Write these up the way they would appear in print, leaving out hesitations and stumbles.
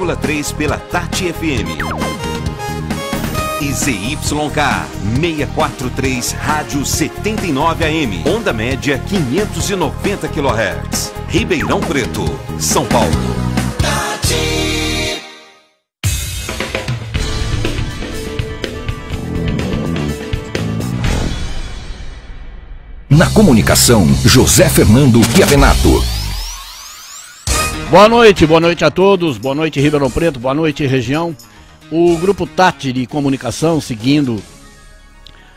100,3 pela Tati FM. E ZYK 643, rádio 79 AM, onda média 590 kHz. Ribeirão Preto, São Paulo. Na comunicação, José Fernando Chiavenato. Boa noite a todos, boa noite Ribeirão Preto, boa noite região. O Grupo Tati de Comunicação, seguindo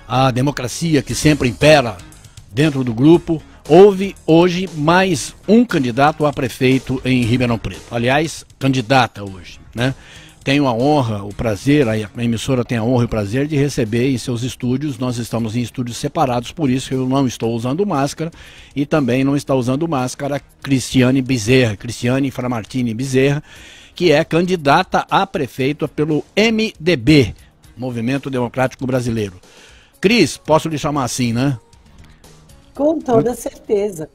a democracia que sempre impera dentro do grupo, houve hoje mais um candidato a prefeito em Ribeirão Preto. Aliás, candidata hoje, né? Tenho a honra, o prazer, a emissora tem a honra e o prazer de receber em seus estúdios. Nós estamos em estúdios separados, por isso eu não estou usando máscara e também não está usando máscara Cristiane Framartini Bezerra, que é candidata a prefeito pelo MDB, Movimento Democrático Brasileiro. Cris, posso lhe chamar assim, né? Com toda certeza.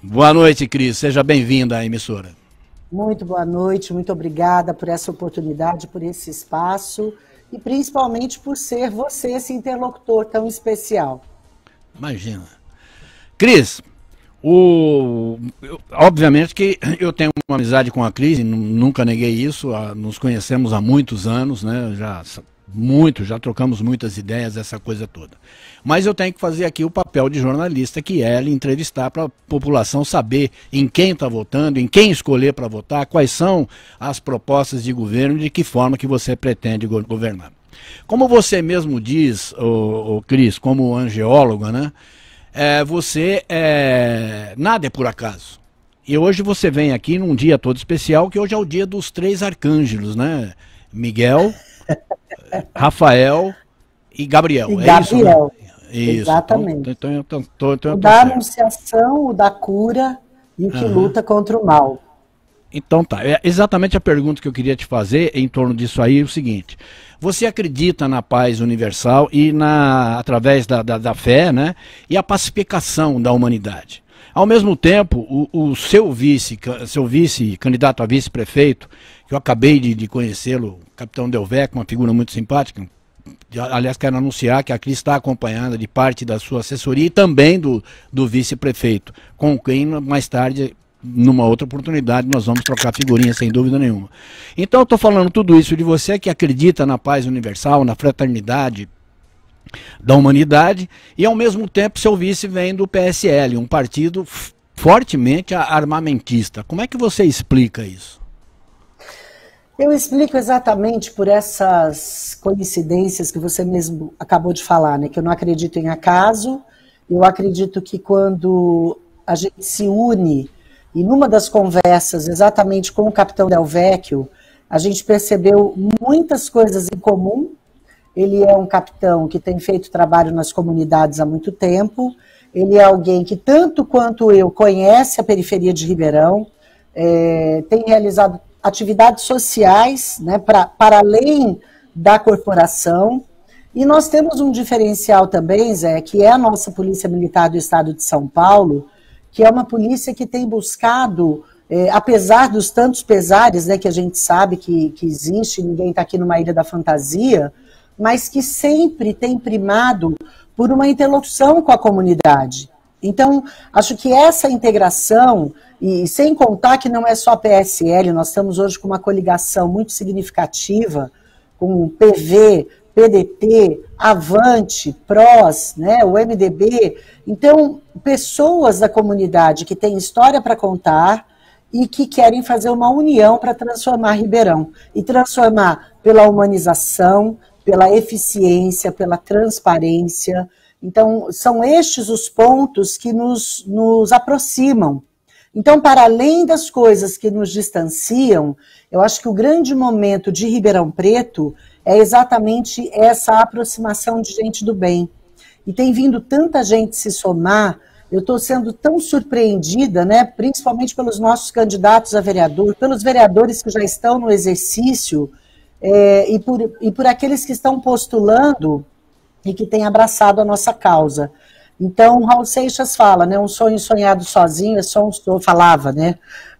Boa noite, Cris. Seja bem-vinda à emissora. Muito boa noite, muito obrigada por essa oportunidade, por esse espaço e principalmente por ser você esse interlocutor tão especial. Imagina. Cris, obviamente que eu tenho uma amizade com a Cris, nunca neguei isso, nos conhecemos há muitos anos, né? Já trocamos muitas ideias, essa coisa toda. Mas eu tenho que fazer aqui o papel de jornalista, que é entrevistar para a população saber em quem está votando, em quem escolher para votar, quais são as propostas de governo e de que forma que você pretende governar. Como você mesmo diz, Cris, como angeóloga, né? Nada é por acaso. E hoje você vem aqui num dia todo especial, que hoje é o dia dos 3 arcângelos, né? Miguel, Rafael e Gabriel. Gabriel, isso? Exatamente. Então, o da anunciação, o da cura e o que luta contra o mal. Então tá, exatamente a pergunta que eu queria te fazer em torno disso aí é o seguinte: você acredita na paz universal e através da fé, né, e a pacificação da humanidade? Ao mesmo tempo, o seu vice, candidato a vice-prefeito, que eu acabei de conhecê-lo, capitão Delvec, uma figura muito simpática. Aliás, quero anunciar que a Cris está acompanhada de parte da sua assessoria e também do vice-prefeito, com quem mais tarde, numa outra oportunidade, nós vamos trocar figurinhas, sem dúvida nenhuma. Então eu estou falando tudo isso de você que acredita na paz universal, na fraternidade da humanidade, e ao mesmo tempo seu vice vem do PSL, um partido fortemente armamentista. Como é que você explica isso? Eu explico exatamente por essas coincidências que você mesmo acabou de falar, né? Que eu não acredito em acaso, eu acredito que quando a gente se une, e numa das conversas exatamente com o capitão Del Vecchio, a gente percebeu muitas coisas em comum. Ele é um capitão que tem feito trabalho nas comunidades há muito tempo, ele é alguém que tanto quanto eu conhece a periferia de Ribeirão, tem realizado atividades sociais, né, para além da corporação. E nós temos um diferencial também, Zé, que é a nossa Polícia Militar do Estado de São Paulo, que é uma polícia que tem buscado, apesar dos tantos pesares, né, que a gente sabe que existe, ninguém está aqui numa ilha da fantasia, mas que sempre tem primado por uma interlocução com a comunidade. Então, acho que essa integração, e sem contar que não é só a PSL, nós estamos hoje com uma coligação muito significativa, com o PV, PDT, Avante, PROS, né, o MDB. Então, pessoas da comunidade que têm história para contar e que querem fazer uma união para transformar Ribeirão. E transformar pela humanização, pela eficiência, pela transparência. Então, são estes os pontos que nos aproximam. Então, para além das coisas que nos distanciam, eu acho que o grande momento de Ribeirão Preto é exatamente essa aproximação de gente do bem. E tem vindo tanta gente se somar, eu estou sendo tão surpreendida, né, principalmente pelos nossos candidatos a vereador, pelos vereadores que já estão no exercício, e por aqueles que estão postulando e que têm abraçado a nossa causa. Então, Raul Seixas fala, né, um sonho sonhado sozinho é só um sonho, falava, né,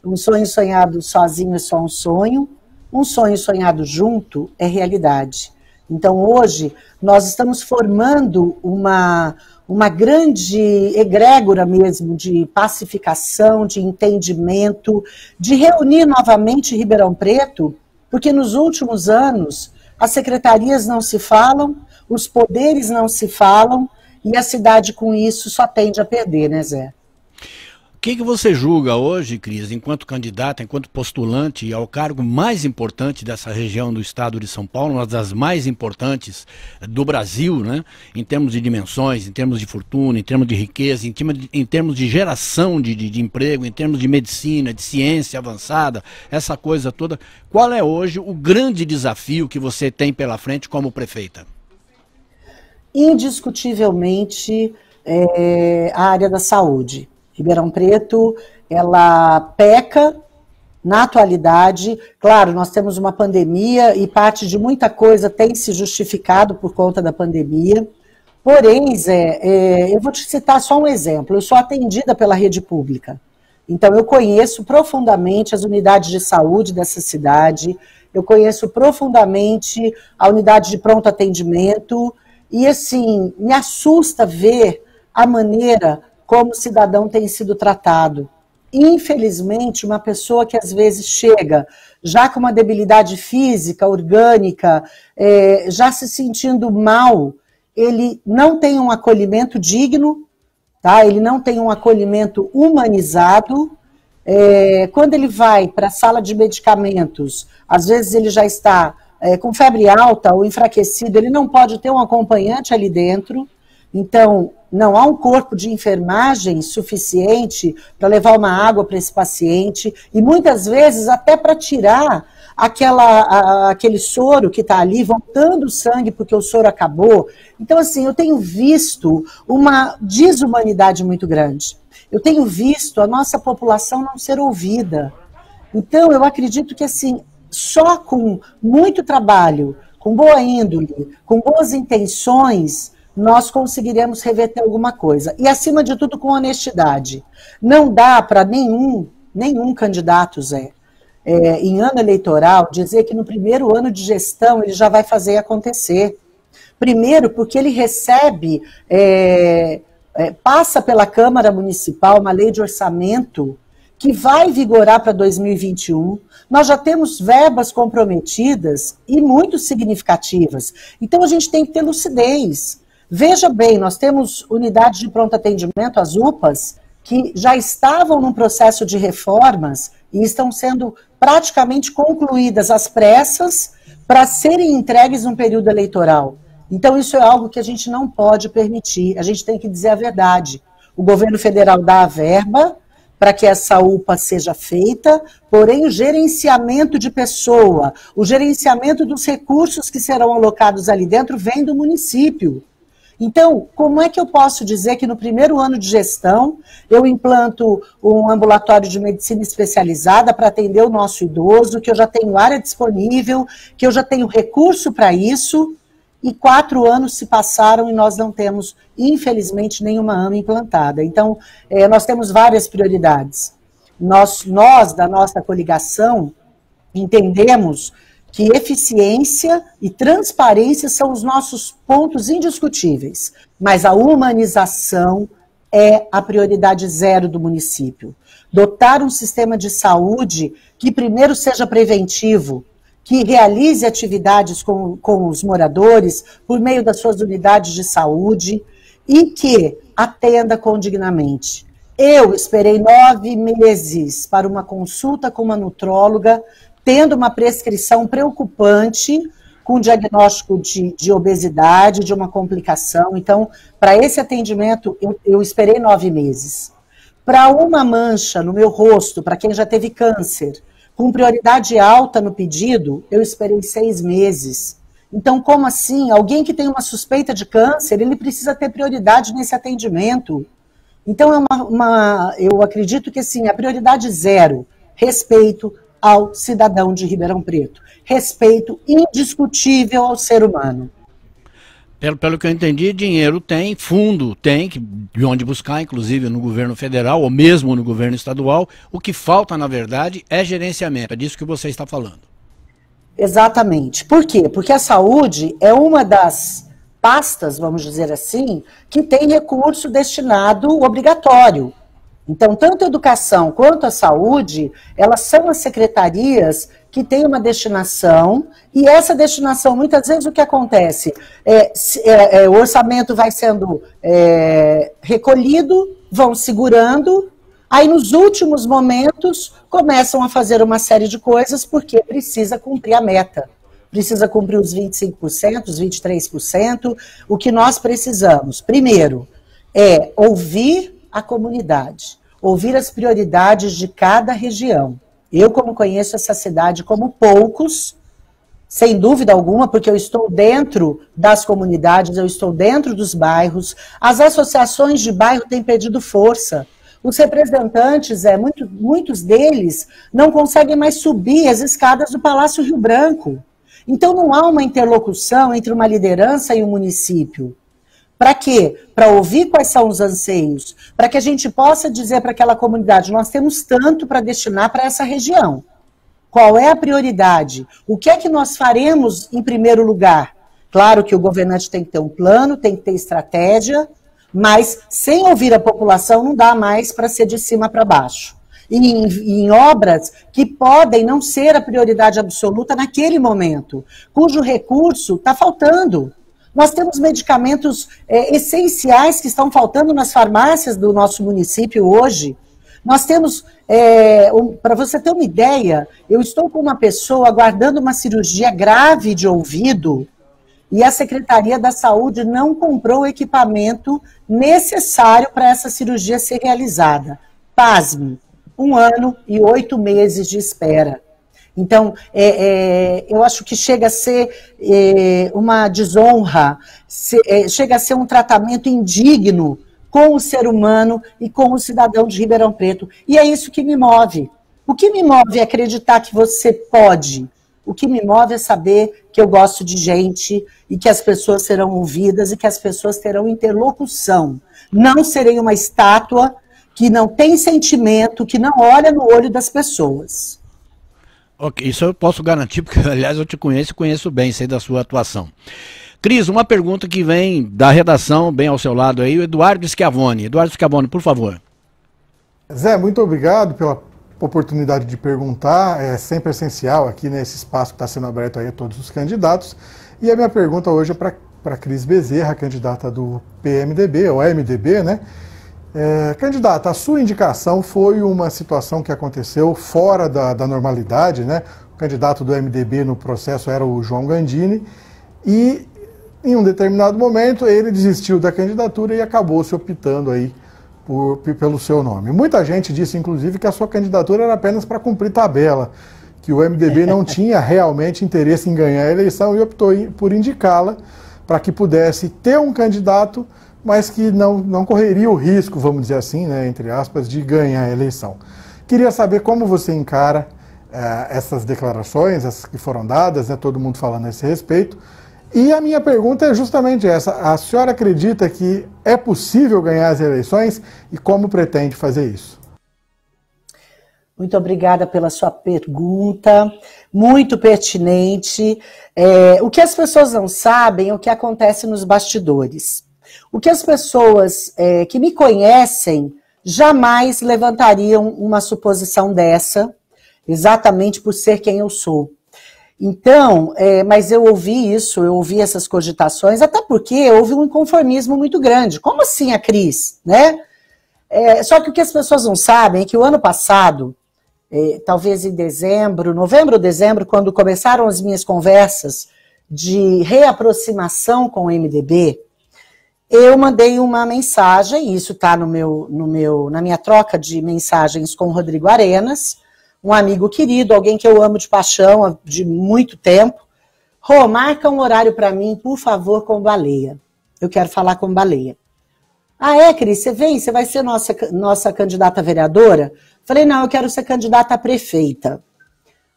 um sonho sonhado sozinho é só um sonho, um sonho sonhado junto é realidade. Então, hoje, nós estamos formando uma grande egrégora mesmo de pacificação, de entendimento, de reunir novamente Ribeirão Preto, porque nos últimos anos as secretarias não se falam, os poderes não se falam, e a cidade com isso só tende a perder, né, Zé? O que você julga hoje, Cris, enquanto candidata, enquanto postulante ao cargo mais importante dessa região do estado de São Paulo, uma das mais importantes do Brasil, né? Em termos de dimensões, em termos de fortuna, em termos de riqueza, em termos de geração de emprego, em termos de medicina, de ciência avançada, essa coisa toda. Qual é hoje o grande desafio que você tem pela frente como prefeita? Indiscutivelmente, a área da saúde. Ribeirão Preto, ela peca na atualidade. Claro, nós temos uma pandemia e parte de muita coisa tem se justificado por conta da pandemia. Porém, Zé, eu vou te citar só um exemplo. Eu sou atendida pela rede pública. Então, eu conheço profundamente as unidades de saúde dessa cidade, eu conheço profundamente a unidade de pronto atendimento e, assim, me assusta ver a maneira como o cidadão tem sido tratado. Infelizmente, uma pessoa que às vezes chega já com uma debilidade física, orgânica, já se sentindo mal, ele não tem um acolhimento digno, tá? Ele não tem um acolhimento humanizado. Quando ele vai para a sala de medicamentos, às vezes ele já está com febre alta ou enfraquecido, ele não pode ter um acompanhante ali dentro. Então, não há um corpo de enfermagem suficiente para levar uma água para esse paciente e muitas vezes até para tirar aquele soro que está ali, voltando o sangue porque o soro acabou. Então, assim, eu tenho visto uma desumanidade muito grande. Eu tenho visto a nossa população não ser ouvida. Então, eu acredito que, assim, só com muito trabalho, com boa índole, com boas intenções, nós conseguiremos reverter alguma coisa. E, acima de tudo, com honestidade. Não dá para nenhum candidato, Zé, em ano eleitoral, dizer que no primeiro ano de gestão ele já vai fazer acontecer. Primeiro, porque ele recebe, passa pela Câmara Municipal uma lei de orçamento que vai vigorar para 2021. Nós já temos verbas comprometidas e muito significativas. Então, a gente tem que ter lucidez. Veja bem, nós temos unidades de pronto atendimento, as UPAs, que já estavam num processo de reformas e estão sendo praticamente concluídas às pressas para serem entregues num período eleitoral. Então, isso é algo que a gente não pode permitir, a gente tem que dizer a verdade. O governo federal dá a verba para que essa UPA seja feita, porém o gerenciamento de pessoa, o gerenciamento dos recursos que serão alocados ali dentro vem do município. Então, como é que eu posso dizer que no primeiro ano de gestão eu implanto um ambulatório de medicina especializada para atender o nosso idoso, que eu já tenho área disponível, que eu já tenho recurso para isso, e 4 anos se passaram e nós não temos, infelizmente, nenhuma AMA implantada. Então, nós temos várias prioridades. Nós da nossa coligação, entendemos que eficiência e transparência são os nossos pontos indiscutíveis, mas a humanização é a prioridade zero do município. Dotar um sistema de saúde que primeiro seja preventivo, que realize atividades com os moradores por meio das suas unidades de saúde e que atenda condignamente. Eu esperei 9 meses para uma consulta com uma nutróloga, tendo uma prescrição preocupante, com diagnóstico de obesidade, de uma complicação. Então, para esse atendimento, eu esperei 9 meses. Para uma mancha no meu rosto, para quem já teve câncer, com prioridade alta no pedido, eu esperei 6 meses. Então, como assim? Alguém que tem uma suspeita de câncer, ele precisa ter prioridade nesse atendimento. Então, eu acredito que, assim, a prioridade zero, respeito ao cidadão de Ribeirão Preto. Respeito indiscutível ao ser humano. Pelo que eu entendi, dinheiro tem, fundo tem, de onde buscar, inclusive no governo federal ou mesmo no governo estadual. O que falta, na verdade, é gerenciamento. É disso que você está falando. Exatamente. Por quê? Porque a saúde é uma das pastas, vamos dizer assim, que tem recurso destinado obrigatório. Então, tanto a educação quanto a saúde, elas são as secretarias que têm uma destinação, e essa destinação, muitas vezes, o que acontece? O orçamento vai sendo recolhido, vão segurando, aí nos últimos momentos começam a fazer uma série de coisas porque precisa cumprir a meta. Precisa cumprir os 25%, os 23%. O que nós precisamos, primeiro, é ouvir a comunidade, ouvir as prioridades de cada região. Eu, como conheço essa cidade como poucos, sem dúvida alguma, porque eu estou dentro das comunidades, eu estou dentro dos bairros, as associações de bairro têm perdido força. Os representantes, muitos deles, não conseguem mais subir as escadas do Palácio Rio Branco. Então não há uma interlocução entre uma liderança e o município. Para quê? Para ouvir quais são os anseios, para que a gente possa dizer para aquela comunidade, nós temos tanto para destinar para essa região. Qual é a prioridade? O que é que nós faremos em primeiro lugar? Claro que o governante tem que ter um plano, tem que ter estratégia, mas sem ouvir a população não dá mais para ser de cima para baixo. E em obras que podem não ser a prioridade absoluta naquele momento, cujo recurso está faltando. Nós temos medicamentos essenciais que estão faltando nas farmácias do nosso município hoje. Nós temos, para você ter uma ideia, eu estou com uma pessoa aguardando uma cirurgia grave de ouvido e a Secretaria da Saúde não comprou o equipamento necessário para essa cirurgia ser realizada. Pasme, 1 ano e 8 meses de espera. Então, eu acho que chega a ser uma desonra, chega a ser um tratamento indigno com o ser humano e com o cidadão de Ribeirão Preto. E é isso que me move. O que me move é acreditar que você pode. O que me move é saber que eu gosto de gente e que as pessoas serão ouvidas e que as pessoas terão interlocução. Não serei uma estátua que não tem sentimento, que não olha no olho das pessoas. Ok, isso eu posso garantir, porque, aliás, eu te conheço e conheço bem, sei da sua atuação. Cris, uma pergunta que vem da redação, bem ao seu lado aí, o Eduardo Schiavone. Eduardo Schiavone, por favor. Zé, muito obrigado pela oportunidade de perguntar, é sempre essencial aqui nesse espaço que está sendo aberto aí a todos os candidatos. E a minha pergunta hoje é para Cris Bezerra, candidata do PMDB, ou MDB, né? Candidata, a sua indicação foi uma situação que aconteceu fora da normalidade, né? O candidato do MDB no processo era o João Gandini e em um determinado momento ele desistiu da candidatura e acabou se optando aí pelo seu nome. Muita gente disse, inclusive, que a sua candidatura era apenas para cumprir tabela, que o MDB não tinha realmente interesse em ganhar a eleição e optou por indicá-la para que pudesse ter um candidato, mas que não correria o risco, vamos dizer assim, né, entre aspas, de ganhar a eleição. Queria saber como você encara essas declarações, essas que foram dadas, né, todo mundo falando a esse respeito. E a minha pergunta é justamente essa: a senhora acredita que é possível ganhar as eleições e como pretende fazer isso? Muito obrigada pela sua pergunta, muito pertinente. O que as pessoas não sabem é o que acontece nos bastidores. O que as pessoas que me conhecem jamais levantariam uma suposição dessa, exatamente por ser quem eu sou. Então, mas eu ouvi isso, eu ouvi essas cogitações, até porque houve um inconformismo muito grande. Como assim a Cris, né? Só que o que as pessoas não sabem é que o ano passado, talvez em novembro ou dezembro, quando começaram as minhas conversas de reaproximação com o MDB, eu mandei uma mensagem, isso está na minha troca de mensagens com o Rodrigo Arenas, um amigo querido, alguém que eu amo de paixão de muito tempo. Rô, marca um horário para mim, por favor, com Baleia. Eu quero falar com Baleia. Ah, Cris, você vem? Você vai ser nossa candidata a vereadora? Falei, não, eu quero ser candidata a prefeita.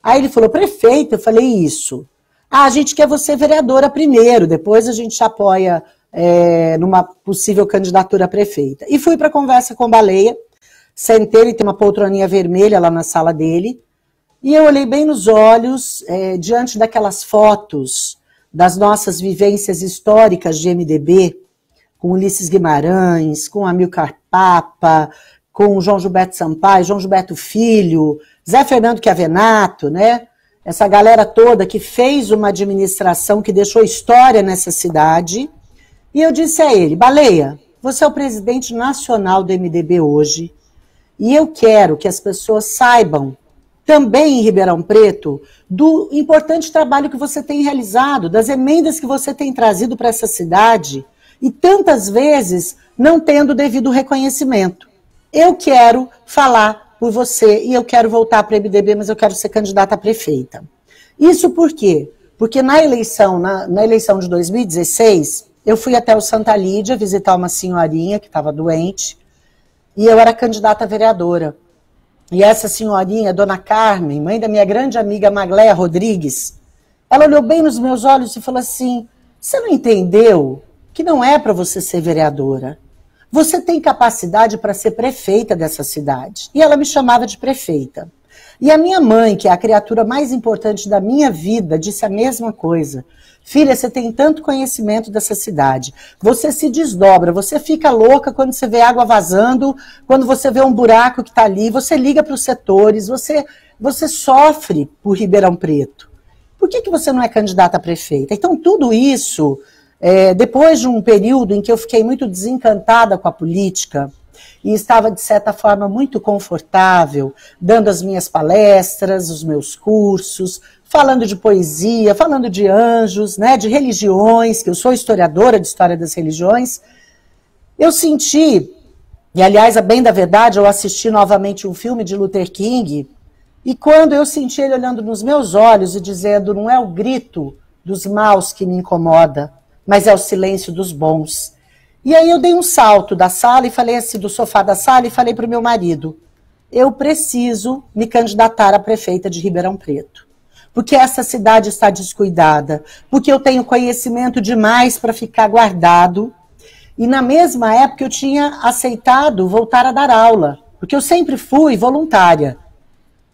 Aí ele falou, prefeita? Eu falei, isso. Ah, a gente quer você vereadora primeiro, depois a gente apoia numa possível candidatura a prefeita. E fui para a conversa com Baleia, sentei, ele tem uma poltroninha vermelha lá na sala dele, E eu olhei bem nos olhos, diante daquelas fotos das nossas vivências históricas de MDB, com Ulisses Guimarães, com Amilcar Papa, com João Gilberto Sampaio, João Gilberto Filho, Zé Fernando Chiavenato, né? Essa galera toda que fez uma administração que deixou história nessa cidade. E eu disse a ele, Baleia, você é o presidente nacional do MDB hoje, e eu quero que as pessoas saibam, também em Ribeirão Preto, do importante trabalho que você tem realizado, das emendas que você tem trazido para essa cidade, e tantas vezes não tendo devido reconhecimento. Eu quero falar por você e eu quero voltar para o MDB, mas eu quero ser candidata a prefeita. Isso por quê? Porque na eleição de 2016, eu fui até o Santa Lídia visitar uma senhorinha que estava doente e eu era candidata a vereadora. E essa senhorinha, Dona Carmen, mãe da minha grande amiga Magléia Rodrigues, ela olhou bem nos meus olhos e falou assim, você não entendeu que não é para você ser vereadora? Você tem capacidade para ser prefeita dessa cidade. E ela me chamava de prefeita. E a minha mãe, que é a criatura mais importante da minha vida, disse a mesma coisa. Filha, você tem tanto conhecimento dessa cidade. Você se desdobra, você fica louca quando você vê água vazando, quando você vê um buraco que está ali, você liga para os setores, você sofre por Ribeirão Preto. Por que você não é candidata a prefeita? Então, tudo isso... depois de um período em que eu fiquei muito desencantada com a política e estava, de certa forma, muito confortável, dando as minhas palestras, os meus cursos, falando de poesia, falando de anjos, né, de religiões, que eu sou historiadora de história das religiões, eu senti, e aliás, a bem da verdade, eu assisti novamente um filme de Luther King, e quando eu senti ele olhando nos meus olhos e dizendo, não é o grito dos maus que me incomoda, mas é o silêncio dos bons. E aí eu dei um salto da sala e falei assim, do sofá da sala, e falei para o meu marido, eu preciso me candidatar a prefeita de Ribeirão Preto, porque essa cidade está descuidada, porque eu tenho conhecimento demais para ficar guardado, e na mesma época eu tinha aceitado voltar a dar aula, porque eu sempre fui voluntária.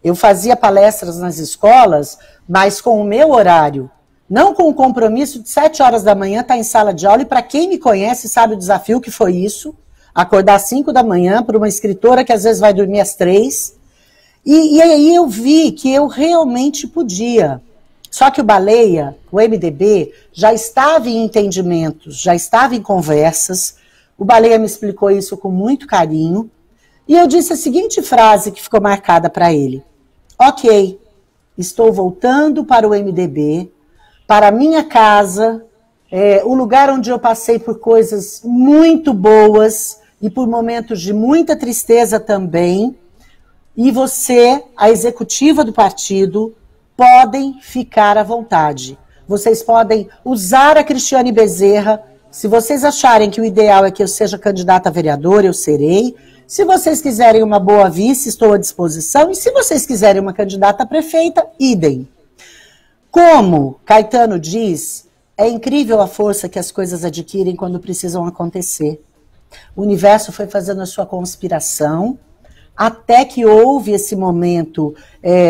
Eu fazia palestras nas escolas, mas com o meu horário, não com o compromisso de 7 horas da manhã estar em sala de aula, e para quem me conhece sabe o desafio que foi isso, acordar às 5 da manhã para uma escritora que às vezes vai dormir às 3, e aí eu vi que eu realmente podia. Só que o Baleia, o MDB, já estava em entendimentos, já estava em conversas, o Baleia me explicou isso com muito carinho, e eu disse a seguinte frase que ficou marcada para ele, ok, estou voltando para o MDB, para a minha casa, o lugar onde eu passei por coisas muito boas e por momentos de muita tristeza também, e você, a executiva do partido, podem ficar à vontade. Vocês podem usar a Cristiane Bezerra, se vocês acharem que o ideal é que eu seja candidata a vereadora, eu serei. Se vocês quiserem uma boa vice, estou à disposição, e se vocês quiserem uma candidata a prefeita, idem. Como Caetano diz, é incrível a força que as coisas adquirem quando precisam acontecer. O universo foi fazendo a sua conspiração, até que houve esse momento,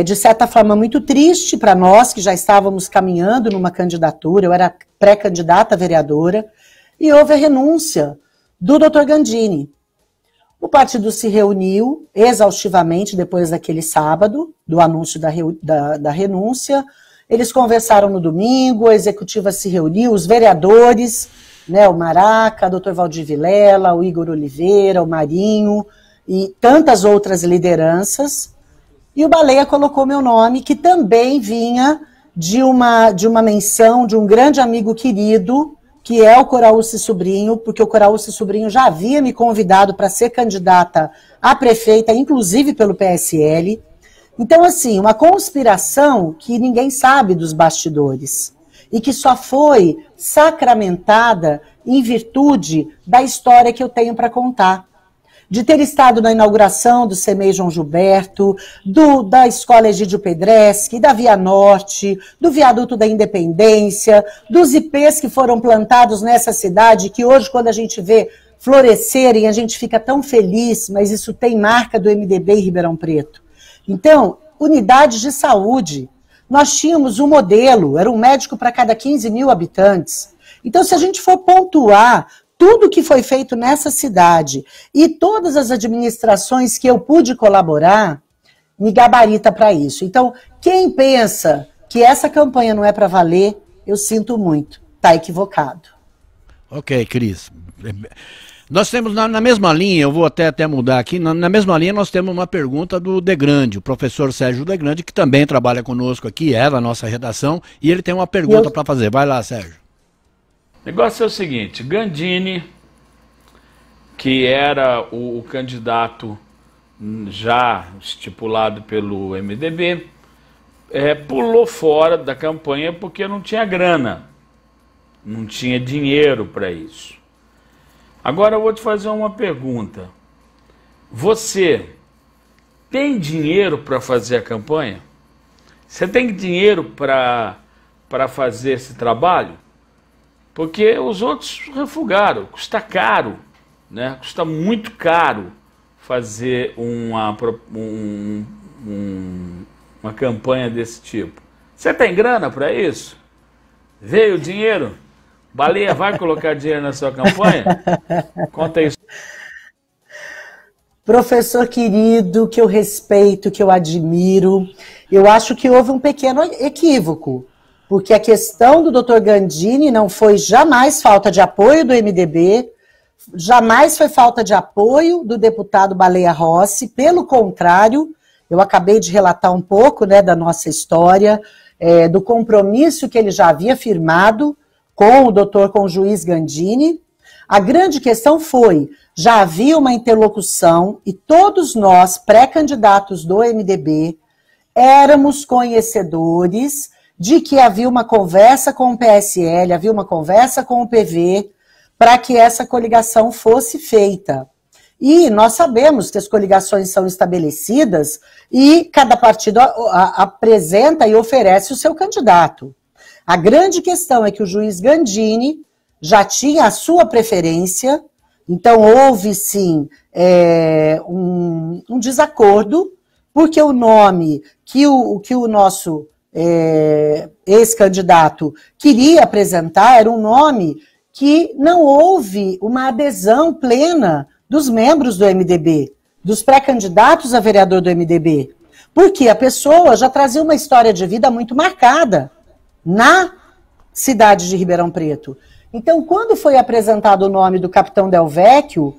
de certa forma, muito triste para nós, que já estávamos caminhando numa candidatura, eu era pré-candidata a vereadora, e houve a renúncia do Dr. Gandini. O partido se reuniu exaustivamente depois daquele sábado, do anúncio da renúncia. Eles conversaram no domingo, a executiva se reuniu, os vereadores, né, o Maraca, o Dr. Valdir Vilela, o Igor Oliveira, o Marinho e tantas outras lideranças. E o Baleia colocou meu nome, que também vinha de uma menção de um grande amigo querido, que é o Coraúce Sobrinho, porque o Coraúce Sobrinho já havia me convidado para ser candidata a prefeita, inclusive pelo PSL. Então, assim, uma conspiração que ninguém sabe dos bastidores e que só foi sacramentada em virtude da história que eu tenho para contar. De ter estado na inauguração do CEMEI João Gilberto, da Escola Egídio Pedreschi, da Via Norte, do Viaduto da Independência, dos IPs que foram plantados nessa cidade, que hoje, quando a gente vê florescerem, a gente fica tão feliz, mas isso tem marca do MDB em Ribeirão Preto. Então, unidades de saúde. Nós tínhamos um modelo, era um médico para cada 15 mil habitantes. Então, se a gente for pontuar tudo que foi feito nessa cidade e todas as administrações que eu pude colaborar, me gabarita para isso. Então, quem pensa que essa campanha não é para valer, eu sinto muito, está equivocado. Ok, Cris. Nós temos na mesma linha, eu vou até mudar aqui, na mesma linha nós temos uma pergunta do Degrande, o professor Sérgio Degrande, que também trabalha conosco aqui, é da nossa redação, e ele tem uma pergunta para fazer. Vai lá, Sérgio. O negócio é o seguinte, Gandini, que era o candidato já estipulado pelo MDB, pulou fora da campanha porque não tinha grana, não tinha dinheiro para isso. Agora eu vou te fazer uma pergunta. Você tem dinheiro para fazer a campanha? Você tem dinheiro para fazer esse trabalho? Porque os outros refugaram, custa caro, né? Custa muito caro fazer uma campanha desse tipo. Você tem grana para isso? Veio o dinheiro? Baleia vai colocar dinheiro na sua campanha? Conta isso. Professor querido, que eu respeito, que eu admiro, eu acho que houve um pequeno equívoco, porque a questão do Dr. Gandini não foi jamais falta de apoio do MDB, jamais foi falta de apoio do deputado Baleia Rossi, pelo contrário, eu acabei de relatar um pouco, né, da nossa história, do compromisso que ele já havia firmado com o juiz Gandini. A grande questão foi, já havia uma interlocução e todos nós, pré-candidatos do MDB, éramos conhecedores de que havia uma conversa com o PSL, havia uma conversa com o PV, para que essa coligação fosse feita. E nós sabemos que as coligações são estabelecidas e cada partido apresenta e oferece o seu candidato. A grande questão é que o juiz Gandini já tinha a sua preferência, então houve sim um desacordo, porque o nome que o nosso ex-candidato queria apresentar era um nome que não houve uma adesão plena dos membros do MDB, dos pré-candidatos a vereador do MDB, porque a pessoa já trazia uma história de vida muito marcada na cidade de Ribeirão Preto. Então, quando foi apresentado o nome do capitão Del Vecchio,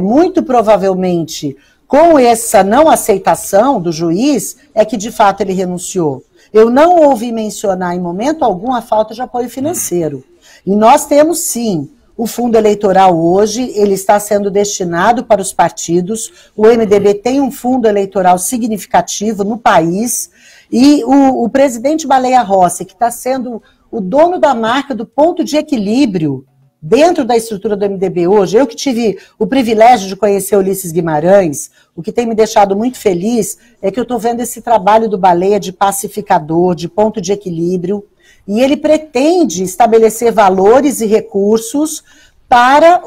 muito provavelmente com essa não aceitação do juiz, é que de fato ele renunciou. Eu não ouvi mencionar em momento algum a falta de apoio financeiro. E nós temos sim o fundo eleitoral hoje, ele está sendo destinado para os partidos, o MDB tem um fundo eleitoral significativo no país, e o presidente Baleia Rossi, que está sendo o dono da marca do ponto de equilíbrio dentro da estrutura do MDB hoje, eu que tive o privilégio de conhecer Ulisses Guimarães, o que tem me deixado muito feliz é que eu estou vendo esse trabalho do Baleia de pacificador, de ponto de equilíbrio, e ele pretende estabelecer valores e recursos para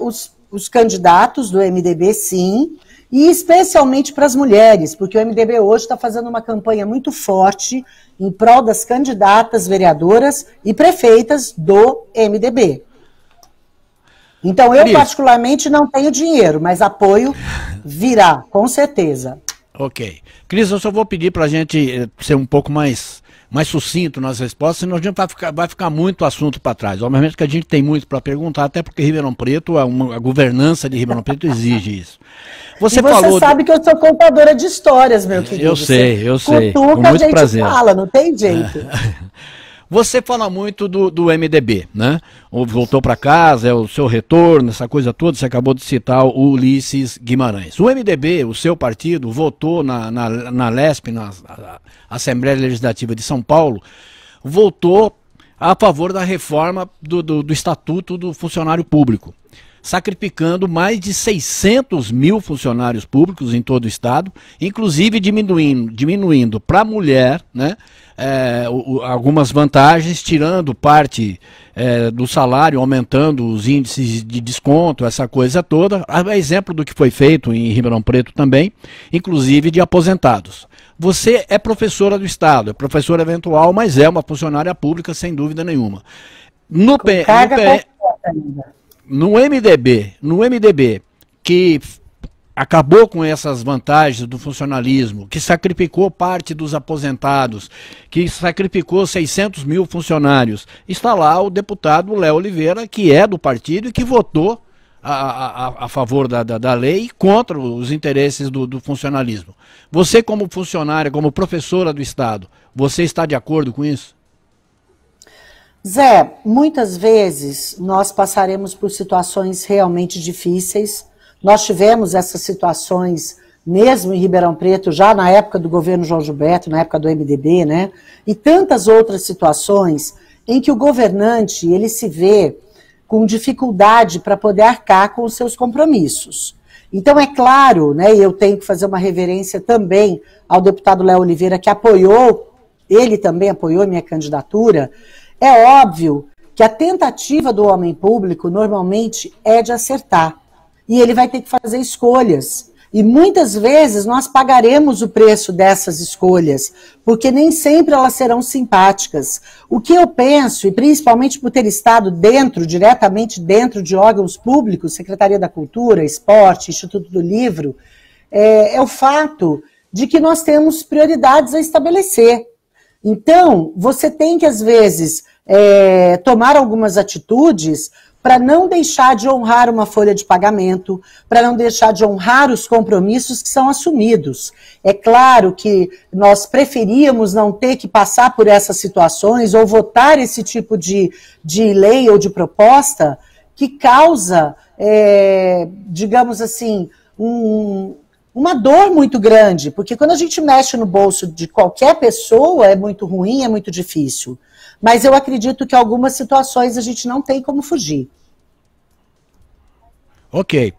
os candidatos do MDB, sim, e especialmente para as mulheres, porque o MDB hoje está fazendo uma campanha muito forte em prol das candidatas vereadoras e prefeitas do MDB. Então, eu particularmente não tenho dinheiro, mas apoio virá, com certeza. Ok. Cris, eu só vou pedir para a gente ser um pouco mais sucinto nas respostas, senão a gente vai ficar muito assunto para trás. Obviamente que a gente tem muito para perguntar, até porque Ribeirão Preto, a governança de Ribeirão Preto exige isso. Você sabe que eu sou contadora de histórias, meu querido. Eu sei. Com muito prazer. Fala, não tem jeito. Você fala muito do MDB, né? Voltou para casa, é o seu retorno, essa coisa toda, você acabou de citar o Ulisses Guimarães. O MDB, o seu partido, votou na LESP, na Assembleia Legislativa de São Paulo, votou a favor da reforma do Estatuto do Funcionário Público, sacrificando mais de 600 mil funcionários públicos em todo o estado, inclusive diminuindo para a mulher, né, algumas vantagens, tirando parte do salário, aumentando os índices de desconto, essa coisa toda, exemplo do que foi feito em Ribeirão Preto também, inclusive de aposentados. Você é professora do Estado, é professora eventual, mas é uma funcionária pública, sem dúvida nenhuma. No MDB, que acabou com essas vantagens do funcionalismo, que sacrificou parte dos aposentados, que sacrificou 600 mil funcionários, está lá o deputado Léo Oliveira, que é do partido e que votou a favor da lei e contra os interesses do funcionalismo. Você, como funcionária, como professora do Estado, você está de acordo com isso? Zé, muitas vezes nós passaremos por situações realmente difíceis. Nós tivemos essas situações mesmo em Ribeirão Preto, já na época do governo João Gilberto, na época do MDB, né? E tantas outras situações em que o governante, ele se vê com dificuldade para poder arcar com os seus compromissos. Então, é claro, né, e eu tenho que fazer uma reverência também ao deputado Léo Oliveira, que apoiou, ele também apoiou minha candidatura. É óbvio que a tentativa do homem público, normalmente, é de acertar. E ele vai ter que fazer escolhas. E muitas vezes nós pagaremos o preço dessas escolhas, porque nem sempre elas serão simpáticas. O que eu penso, e principalmente por ter estado diretamente dentro de órgãos públicos, Secretaria da Cultura, Esporte, Instituto do Livro, é o fato de que nós temos prioridades a estabelecer. Então, você tem que, às vezes, tomar algumas atitudes para não deixar de honrar uma folha de pagamento, para não deixar de honrar os compromissos que são assumidos. É claro que nós preferíamos não ter que passar por essas situações ou votar esse tipo de lei ou de proposta que causa, digamos assim, uma dor muito grande, porque quando a gente mexe no bolso de qualquer pessoa é muito ruim, é muito difícil. Mas eu acredito que algumas situações a gente não tem como fugir. Ok.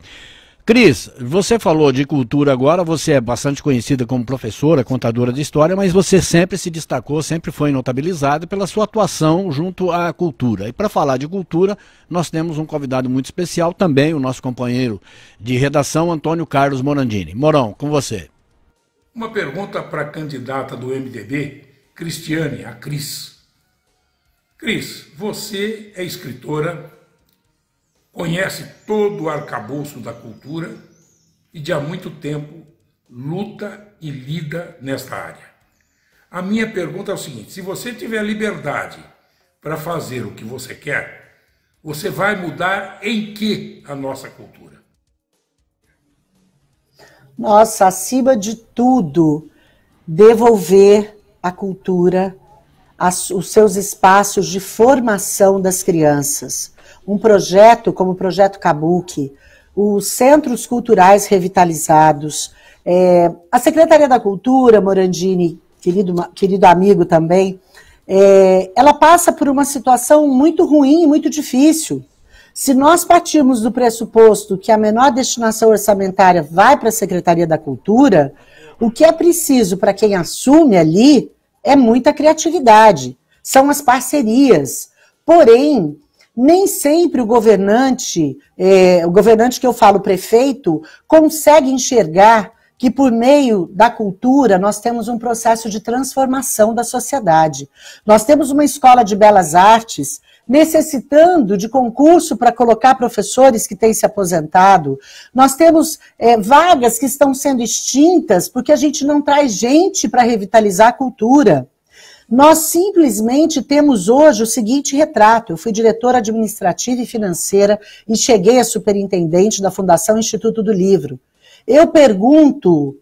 Cris, você falou de cultura agora, você é bastante conhecida como professora, contadora de história, mas você sempre se destacou, sempre foi notabilizada pela sua atuação junto à cultura. E para falar de cultura, nós temos um convidado muito especial, também o nosso companheiro de redação, Antônio Carlos Morandini. Morão, com você. Uma pergunta para a candidata do MDB, Cristiane, a Cris. Cris, você é escritora, conhece todo o arcabouço da cultura e de há muito tempo luta e lida nesta área. A minha pergunta é o seguinte: se você tiver liberdade para fazer o que você quer, você vai mudar em que a nossa cultura? Nossa, acima de tudo, devolver a cultura, os seus espaços de formação das crianças. Um projeto como o Projeto Kabuki, os centros culturais revitalizados, a Secretaria da Cultura, Morandini, querido amigo também, ela passa por uma situação muito ruim e muito difícil. Se nós partirmos do pressuposto que a menor destinação orçamentária vai para a Secretaria da Cultura, o que é preciso para quem assume ali é muita criatividade, são as parcerias. Porém, nem sempre o governante que eu falo, prefeito, consegue enxergar que por meio da cultura nós temos um processo de transformação da sociedade. Nós temos uma escola de belas artes necessitando de concurso para colocar professores que têm se aposentado. Nós temos vagas que estão sendo extintas porque a gente não traz gente para revitalizar a cultura. Nós simplesmente temos hoje o seguinte retrato: eu fui diretora administrativa e financeira e cheguei a superintendente da Fundação Instituto do Livro. Eu pergunto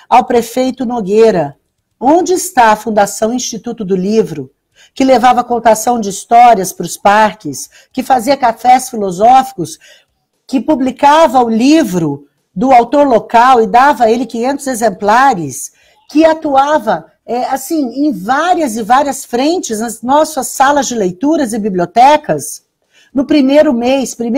ao prefeito Nogueira, onde está a Fundação Instituto do Livro, que levava contação de histórias para os parques, que fazia cafés filosóficos, que publicava o livro do autor local e dava a ele 500 exemplares, que atuava assim, em várias e várias frentes nas nossas salas de leituras e bibliotecas? No primeiro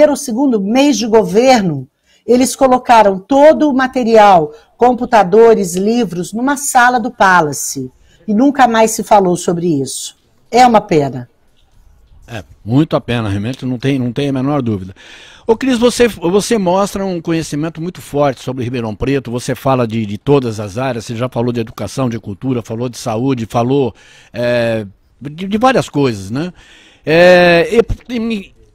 ou segundo mês de governo, eles colocaram todo o material, computadores, livros, numa sala do Palace. e nunca mais se falou sobre isso. É uma pena. É, muito a pena, realmente, não tem a menor dúvida. Ô Cris, você mostra um conhecimento muito forte sobre Ribeirão Preto, você fala de todas as áreas, você já falou de educação, de cultura, falou de saúde, falou de várias coisas, né?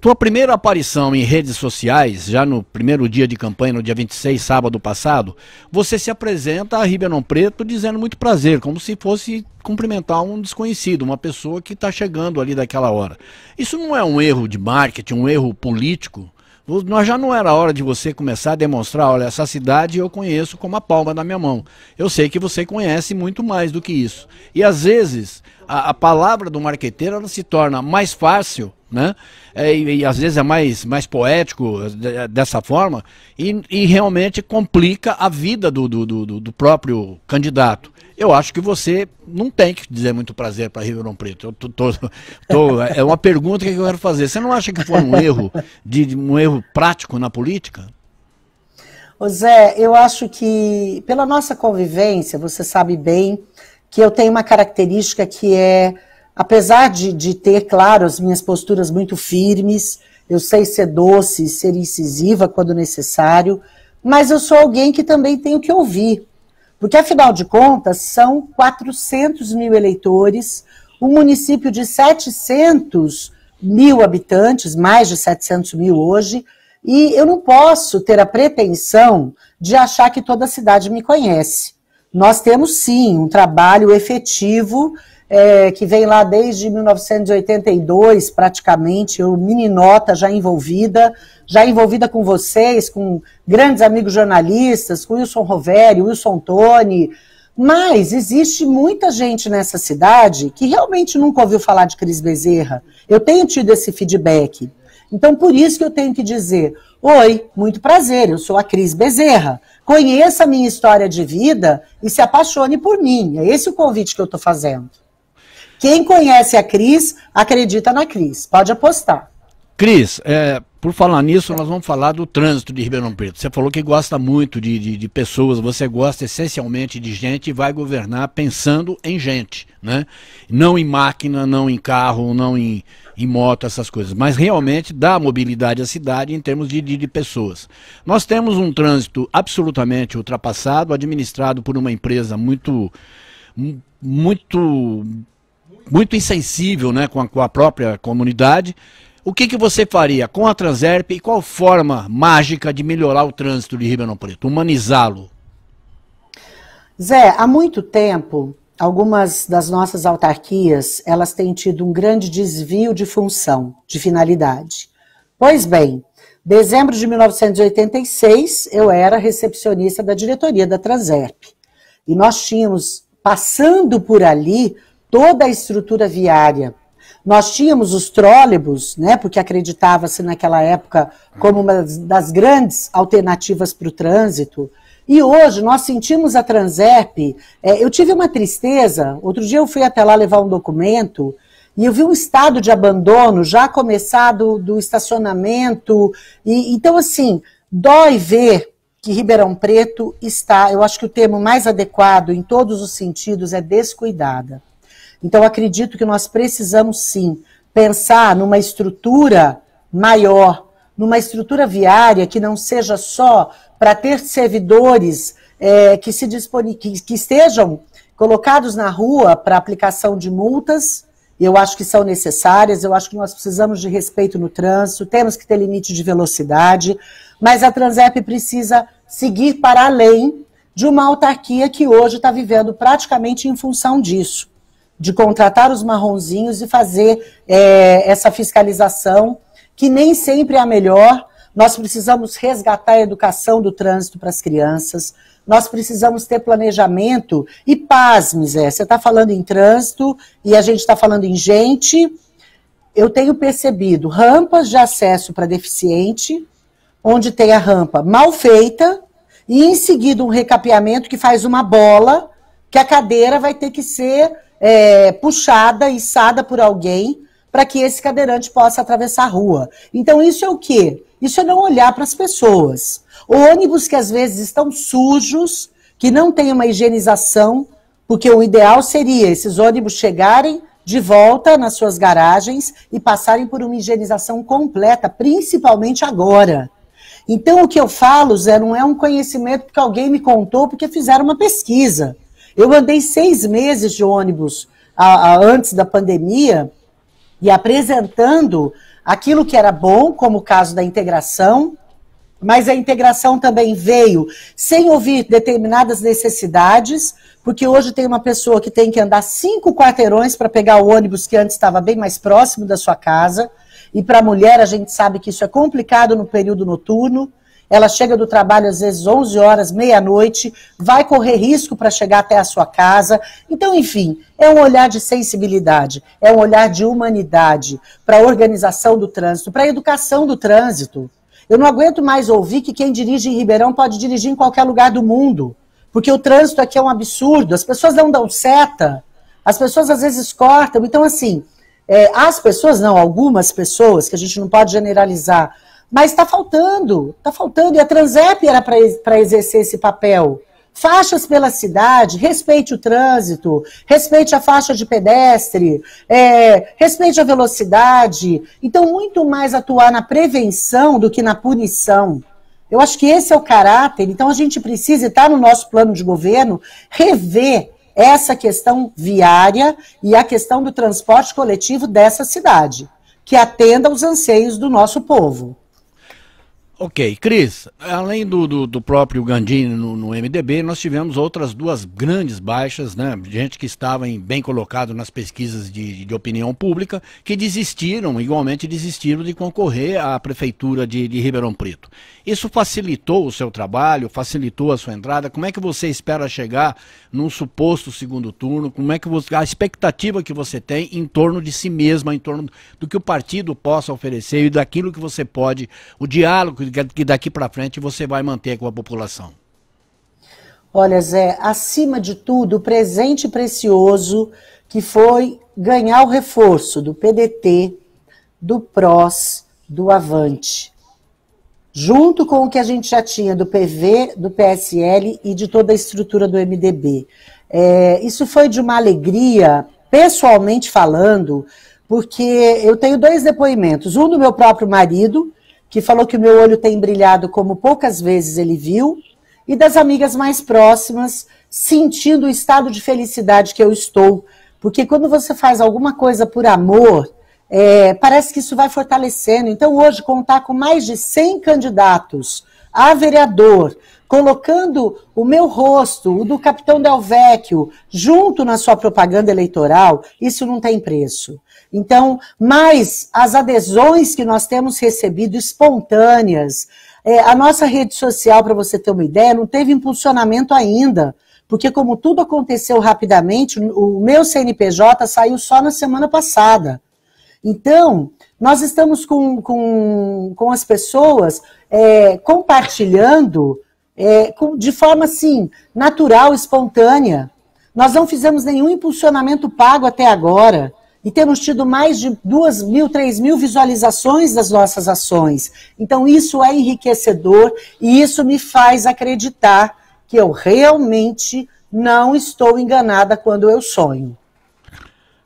Tua primeira aparição em redes sociais, já no primeiro dia de campanha, no dia 26, sábado passado, você se apresenta a Ribeirão Preto dizendo muito prazer, como se fosse cumprimentar um desconhecido, uma pessoa que está chegando ali daquela hora. Isso não é um erro de marketing, um erro político? Já não era hora de você começar a demonstrar, olha, essa cidade eu conheço como a palma da minha mão. Eu sei que você conhece muito mais do que isso. E às vezes a palavra do marqueteiro ela se torna mais fácil, né? E às vezes é mais poético dessa forma e realmente complica a vida do próprio candidato. Eu acho que você não tem que dizer muito prazer para Ribeirão Preto. É uma pergunta que eu quero fazer. Você não acha que foi um erro, um erro prático na política? Ô Zé, eu acho que pela nossa convivência, você sabe bem que eu tenho uma característica que é, apesar de ter, claro, as minhas posturas muito firmes, eu sei ser doce, ser incisiva quando necessário, mas eu sou alguém que também tenho que ouvir. Porque, afinal de contas, são 400 mil eleitores, um município de 700 mil habitantes, mais de 700 mil hoje, e eu não posso ter a pretensão de achar que toda a cidade me conhece. Nós temos, sim, um trabalho efetivo que vem lá desde 1982, praticamente, eu meninota já envolvida com vocês, com grandes amigos jornalistas, com Wilson Roveri, Wilson Toni, mas existe muita gente nessa cidade que realmente nunca ouviu falar de Cris Bezerra. Eu tenho tido esse feedback. Então, por isso que eu tenho que dizer, oi, muito prazer, eu sou a Cris Bezerra. Conheça a minha história de vida e se apaixone por mim. É esse o convite que eu estou fazendo. Quem conhece a Cris, acredita na Cris. Pode apostar. Cris, por falar nisso, nós vamos falar do trânsito de Ribeirão Preto. Você falou que gosta muito de pessoas, você gosta essencialmente de gente e vai governar pensando em gente, né? Não em máquina, não em carro, não em moto, essas coisas, mas realmente dá mobilidade à cidade em termos de pessoas. Nós temos um trânsito absolutamente ultrapassado, administrado por uma empresa muito insensível, né, com a própria comunidade. O que você faria com a Transerp e qual forma mágica de melhorar o trânsito de Ribeirão Preto, humanizá-lo? Zé, há muito tempo, algumas das nossas autarquias, elas têm tido um grande desvio de função, de finalidade. Pois bem, dezembro de 1986, eu era recepcionista da diretoria da Transerp. E nós tínhamos, passando por ali, toda a estrutura viária. Nós tínhamos os trólebus, né, porque acreditava-se naquela época como uma das grandes alternativas para o trânsito. E hoje nós sentimos a Transerp. Eu tive uma tristeza, outro dia eu fui até lá levar um documento e eu vi um estado de abandono já começado do estacionamento. Então, assim, dói ver que Ribeirão Preto está, eu acho que o termo mais adequado em todos os sentidos é descuidada. Então, acredito que nós precisamos, sim, pensar numa estrutura maior, numa estrutura viária que não seja só para ter servidores que estejam colocados na rua para aplicação de multas. Eu acho que são necessárias, eu acho que nós precisamos de respeito no trânsito, temos que ter limite de velocidade, mas a Transerp precisa seguir para além de uma autarquia que hoje está vivendo praticamente em função disso, de contratar os marronzinhos e fazer essa fiscalização, que nem sempre é a melhor. Nós precisamos resgatar a educação do trânsito para as crianças, nós precisamos ter planejamento, e pasme, Zé, você está falando em trânsito e a gente está falando em gente. Eu tenho percebido rampas de acesso para deficiente, onde tem a rampa mal feita, e em seguida um recapeamento que faz uma bola, que a cadeira vai ter que ser puxada, içada por alguém, para que esse cadeirante possa atravessar a rua. Então isso é o quê? Isso é não olhar para as pessoas. Ônibus que às vezes estão sujos, que não tem uma higienização Porque o ideal seria esses ônibus chegarem de volta nas suas garagens e passarem por uma higienização completa, principalmente agora. Então, o que eu falo, Zé, não é um conhecimento que alguém me contou porque fizeram uma pesquisa. Eu andei 6 meses de ônibus antes da pandemia e apresentando aquilo que era bom, como o caso da integração, mas a integração também veio sem ouvir determinadas necessidades, porque hoje tem uma pessoa que tem que andar 5 quarteirões para pegar o ônibus que antes estava bem mais próximo da sua casa, e para a mulher a gente sabe que isso é complicado no período noturno, ela chega do trabalho às vezes 11 horas, meia-noite, vai correr risco para chegar até a sua casa. Então, enfim, é um olhar de sensibilidade, é um olhar de humanidade para a organização do trânsito, para a educação do trânsito. Eu não aguento mais ouvir que quem dirige em Ribeirão pode dirigir em qualquer lugar do mundo, porque o trânsito aqui é um absurdo, as pessoas não dão seta, as pessoas às vezes cortam. Então, assim, as pessoas não, algumas pessoas, que a gente não pode generalizar, mas está faltando, e a Transep era para exercer esse papel. Faixas pela cidade, respeite o trânsito, respeite a faixa de pedestre, respeite a velocidade. Então, muito mais atuar na prevenção do que na punição. Eu acho que esse é o caráter. Então, a gente precisa estar no nosso plano de governo, rever essa questão viária e a questão do transporte coletivo dessa cidade, que atenda aos anseios do nosso povo. Ok, Cris, além do próprio Gandini no MDB, nós tivemos outras 2 grandes baixas, né? Gente que estava bem colocado nas pesquisas de opinião pública, que igualmente desistiram de concorrer à prefeitura de Ribeirão Preto. Isso facilitou o seu trabalho, facilitou a sua entrada? Como é que você espera chegar num suposto segundo turno? Como é que a expectativa que você tem em torno de si mesma, em torno do que o partido possa oferecer e daquilo que você pode, o diálogo que daqui para frente você vai manter com a população? Olha, Zé, acima de tudo, o presente precioso que foi ganhar o reforço do PDT, do PROS, do Avante, junto com o que a gente já tinha do PV, do PSL e de toda a estrutura do MDB. Isso foi de uma alegria, pessoalmente falando, porque eu tenho 2 depoimentos, um do meu próprio marido, que falou que o meu olho tem brilhado como poucas vezes ele viu, e das amigas mais próximas, sentindo o estado de felicidade que eu estou. Porque quando você faz alguma coisa por amor, parece que isso vai fortalecendo. Então hoje, contar com mais de 100 candidatos a vereador, colocando o meu rosto, o do capitão Del Vecchio, junto na sua propaganda eleitoral, isso não tem preço. Então, mais as adesões que nós temos recebido espontâneas, a nossa rede social, para você ter uma ideia, não teve impulsionamento ainda, porque como tudo aconteceu rapidamente, o meu CNPJ saiu só na semana passada. Então, nós estamos com as pessoas compartilhando de forma, assim, natural, espontânea. Nós não fizemos nenhum impulsionamento pago até agora. E temos tido mais de 2.000, 3.000 visualizações das nossas ações. Então isso é enriquecedor e isso me faz acreditar que eu realmente não estou enganada quando eu sonho.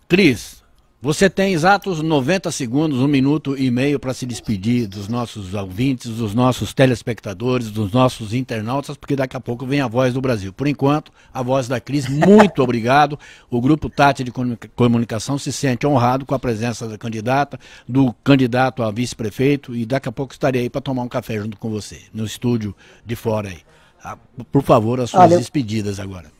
Cris, você tem exatos 90 segundos, 1 minuto e meio para se despedir dos nossos ouvintes, dos nossos telespectadores, dos nossos internautas, porque daqui a pouco vem a Voz do Brasil. Por enquanto, a Voz da Cris, muito obrigado. O Grupo Tati de Comunicação se sente honrado com a presença da candidata, do candidato a vice-prefeito, e daqui a pouco estarei aí para tomar um café junto com você, no estúdio de fora aí. Por favor, as suas despedidas agora.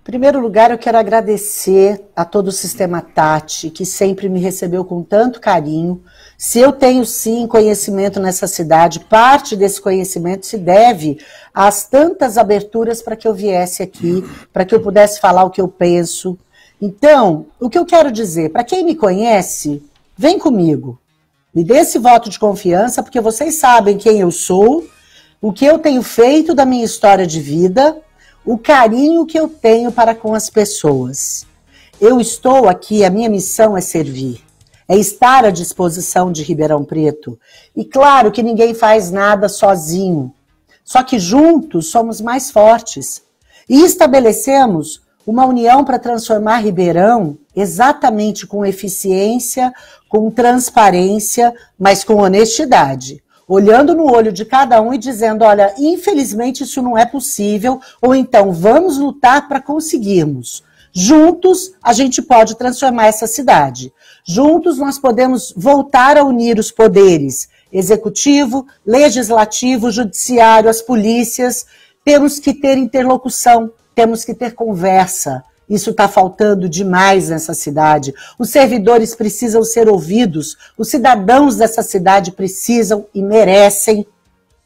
Em primeiro lugar, eu quero agradecer a todo o Sistema Tati, que sempre me recebeu com tanto carinho. Se eu tenho, sim, conhecimento nessa cidade, parte desse conhecimento se deve às tantas aberturas para que eu viesse aqui, para que eu pudesse falar o que eu penso. Então, o que eu quero dizer, para quem me conhece, vem comigo. Me dê esse voto de confiança, porque vocês sabem quem eu sou, o que eu tenho feito da minha história de vida, o carinho que eu tenho para com as pessoas. Eu estou aqui, a minha missão é servir, é estar à disposição de Ribeirão Preto. E claro que ninguém faz nada sozinho, só que juntos somos mais fortes. E estabelecemos uma união para transformar Ribeirão exatamente com eficiência, com transparência, mas com honestidade. Olhando no olho de cada um e dizendo, olha, infelizmente isso não é possível, ou então vamos lutar para conseguirmos. Juntos a gente pode transformar essa cidade. Juntos nós podemos voltar a unir os poderes, executivo, legislativo, judiciário, as polícias. Temos que ter interlocução, temos que ter conversa. Isso está faltando demais nessa cidade. Os servidores precisam ser ouvidos, os cidadãos dessa cidade precisam e merecem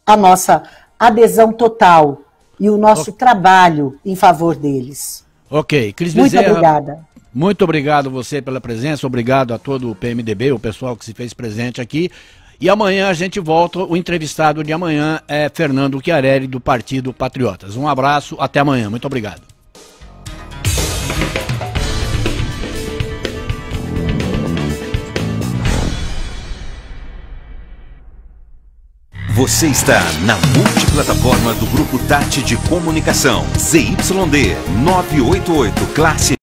a nossa adesão total e o nosso trabalho em favor deles. Ok, Cris Muito Bezerra, obrigada. muito obrigado você pela presença, obrigado a todo o PMDB, o pessoal que se fez presente aqui. E amanhã a gente volta, o entrevistado de amanhã é Fernando Chiarelli, do Partido Patriotas. Um abraço, até amanhã, muito obrigado. Você está na multiplataforma do Grupo Tati de Comunicação. ZYD 988 Classe